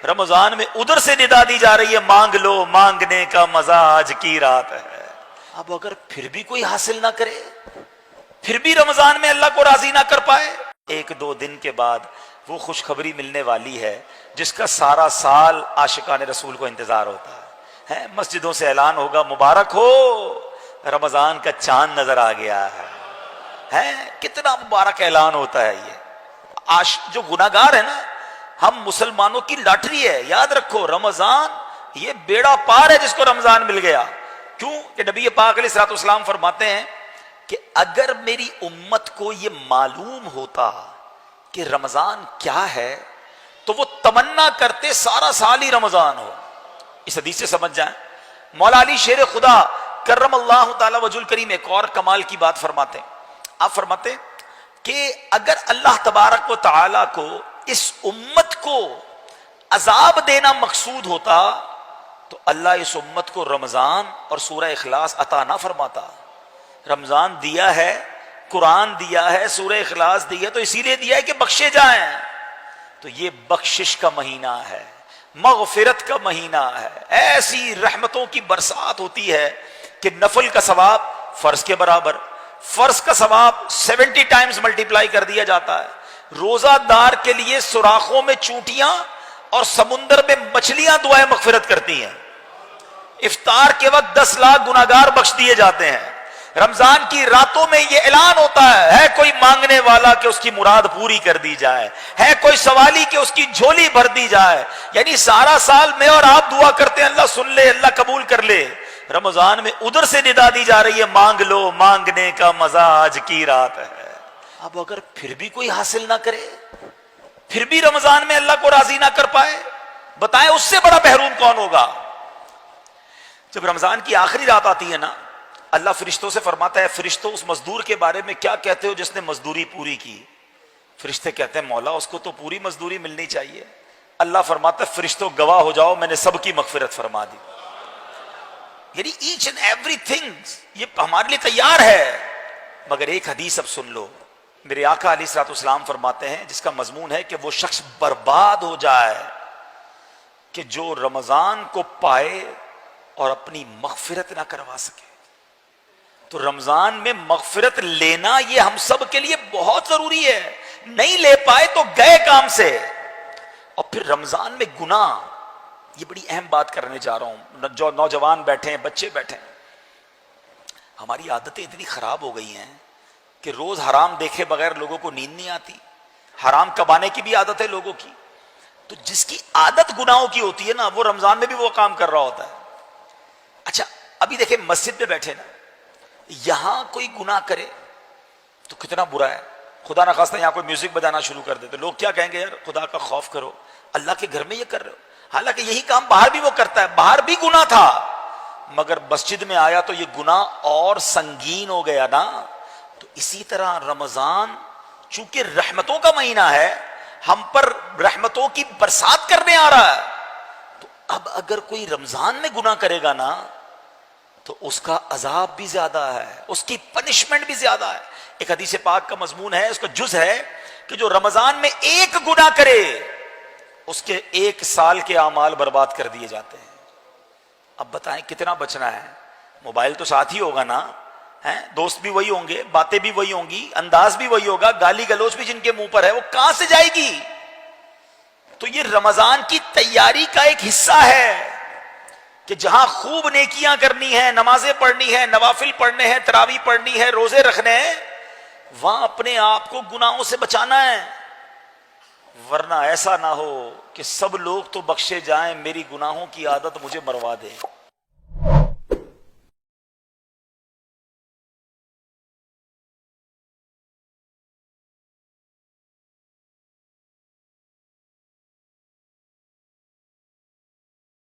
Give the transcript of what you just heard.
رمضان میں ادھر سے ندا دی جا رہی ہے مانگ لو، مانگنے کا مزہ آج کی رات ہے۔ اب اگر پھر بھی کوئی حاصل نہ کرے، پھر بھی رمضان میں اللہ کو راضی نہ کر پائے، ایک دو دن کے بعد وہ خوشخبری ملنے والی ہے جس کا سارا سال عاشقان رسول کو انتظار ہوتا ہے۔ مسجدوں سے اعلان ہوگا مبارک ہو، رمضان کا چاند نظر آ گیا ہے۔ کتنا مبارک اعلان ہوتا ہے یہ۔ جو گناہگار ہے نا، ہم مسلمانوں کی لاٹری ہے، یاد رکھو رمضان یہ بیڑا پار ہے جس کو رمضان مل گیا۔ کیوں کہ نبی پاک علیہ الصلوۃ والسلام فرماتے ہیں کہ اگر میری امت کو یہ معلوم ہوتا کہ رمضان کیا ہے تو وہ تمنا کرتے سارا سال ہی رمضان ہو۔ اس حدیث سے سمجھ جائیں، مولا علی شیر خدا کرم اللہ تعالی وجہ الکریم ایک اور کمال کی بات فرماتے ہیں۔ آپ فرماتے ہیں کہ اگر اللہ تبارک و تعالی کو اس امت کو عذاب دینا مقصود ہوتا تو اللہ اس امت کو رمضان اور سورہ اخلاص عطا نہ فرماتا۔ رمضان دیا ہے، قرآن دیا ہے، سورہ اخلاص دی ہے تو اسی لیے دیا ہے کہ بخشے جائیں۔ تو یہ بخشش کا مہینہ ہے، مغفرت کا مہینہ ہے، ایسی رحمتوں کی برسات ہوتی ہے کہ نفل کا ثواب فرض کے برابر، فرض کا ثواب 70 ٹائمز ملٹیپلائی کر دیا جاتا ہے۔ روزہ دار کے لیے سوراخوں میں چونٹیاں اور سمندر میں مچھلیاں دعائیں مغفرت کرتی ہیں۔ افطار کے وقت 10 لاکھ گناہگار بخش دیے جاتے ہیں۔ رمضان کی راتوں میں یہ اعلان ہوتا ہے کوئی مانگنے والا کہ اس کی مراد پوری کر دی جائے، ہے کوئی سوالی کہ اس کی جھولی بھر دی جائے۔ یعنی سارا سال میں اور آپ دعا کرتے ہیں اللہ سن لے، اللہ قبول کر لے۔ رمضان میں ادھر سے ندا دی جا رہی ہے مانگ لو، مانگنے کا مزہ آج کی رات ہے۔ اب اگر پھر بھی کوئی حاصل نہ کرے، پھر بھی رمضان میں اللہ کو راضی نہ کر پائے، بتائیں اس سے بڑا محروم کون ہوگا؟ جب رمضان کی آخری رات آتی ہے نا، اللہ فرشتوں سے فرماتا ہے فرشتوں اس مزدور کے بارے میں کیا کہتے ہو جس نے مزدوری پوری کی؟ فرشتے کہتے ہیں مولا اس کو تو پوری مزدوری ملنی چاہیے۔ اللہ فرماتا ہے فرشتوں گواہ ہو جاؤ میں نے سب کی مغفرت فرما دی۔ یعنی ایچ اینڈ ایوری تھنگ یہ ہمارے لیے تیار ہے۔ مگر ایک حدیث اب سن لو، میرے آقا علیہ الصلوۃ والسلام فرماتے ہیں جس کا مضمون ہے کہ وہ شخص برباد ہو جائے کہ جو رمضان کو پائے اور اپنی مغفرت نہ کروا سکے۔ تو رمضان میں مغفرت لینا یہ ہم سب کے لیے بہت ضروری ہے، نہیں لے پائے تو گئے کام سے۔ اور پھر رمضان میں گناہ، یہ بڑی اہم بات کرنے جا رہا ہوں۔ جو نوجوان بیٹھے ہیں، بچے بیٹھے ہیں، ہماری عادتیں اتنی خراب ہو گئی ہیں کہ روز حرام دیکھے بغیر لوگوں کو نیند نہیں آتی۔ حرام کمانے کی بھی عادت ہے لوگوں کی۔ تو جس کی عادت گناہوں کی ہوتی ہے نا، وہ رمضان میں بھی وہ کام کر رہا ہوتا ہے۔ اچھا ابھی دیکھیں مسجد میں بیٹھے نا، یہاں کوئی گناہ کرے تو کتنا برا ہے۔ خدا نخواستہ یہاں کوئی میوزک بجانا شروع کر دے تو لوگ کیا کہیں گے، یار خدا کا خوف کرو، اللہ کے گھر میں یہ کر رہے ہو۔ حالانکہ یہی کام باہر بھی وہ کرتا ہے، باہر بھی گناہ تھا، مگر مسجد میں آیا تو یہ گناہ اور سنگین ہو گیا نا۔ تو اسی طرح رمضان چونکہ رحمتوں کا مہینہ ہے، ہم پر رحمتوں کی برسات کرنے آ رہا ہے، تو اب اگر کوئی رمضان میں گناہ کرے گا نا تو اس کا عذاب بھی زیادہ ہے، اس کی پنشمنٹ بھی زیادہ ہے۔ ایک حدیث پاک کا مضمون ہے، اس کا جز ہے کہ جو رمضان میں ایک گناہ کرے اس کے 1 سال کے اعمال برباد کر دیے جاتے ہیں۔ اب بتائیں کتنا بچنا ہے؟ موبائل تو ساتھ ہی ہوگا نا، دوست بھی وہی ہوں گے، باتیں بھی وہی ہوں گی، انداز بھی وہی ہوگا، گالی گلوچ بھی جن کے منہ پر ہے وہ کہاں سے جائے گی؟ تو یہ رمضان کی تیاری کا ایک حصہ ہے کہ جہاں خوب نیکیاں کرنی ہیں، نمازیں پڑھنی ہیں، نوافل پڑھنے ہیں، تراویح پڑھنی ہے، روزے رکھنے ہیں، وہاں اپنے آپ کو گناہوں سے بچانا ہے، ورنہ ایسا نہ ہو کہ سب لوگ تو بخشے جائیں، میری گناہوں کی عادت مجھے مروا دے۔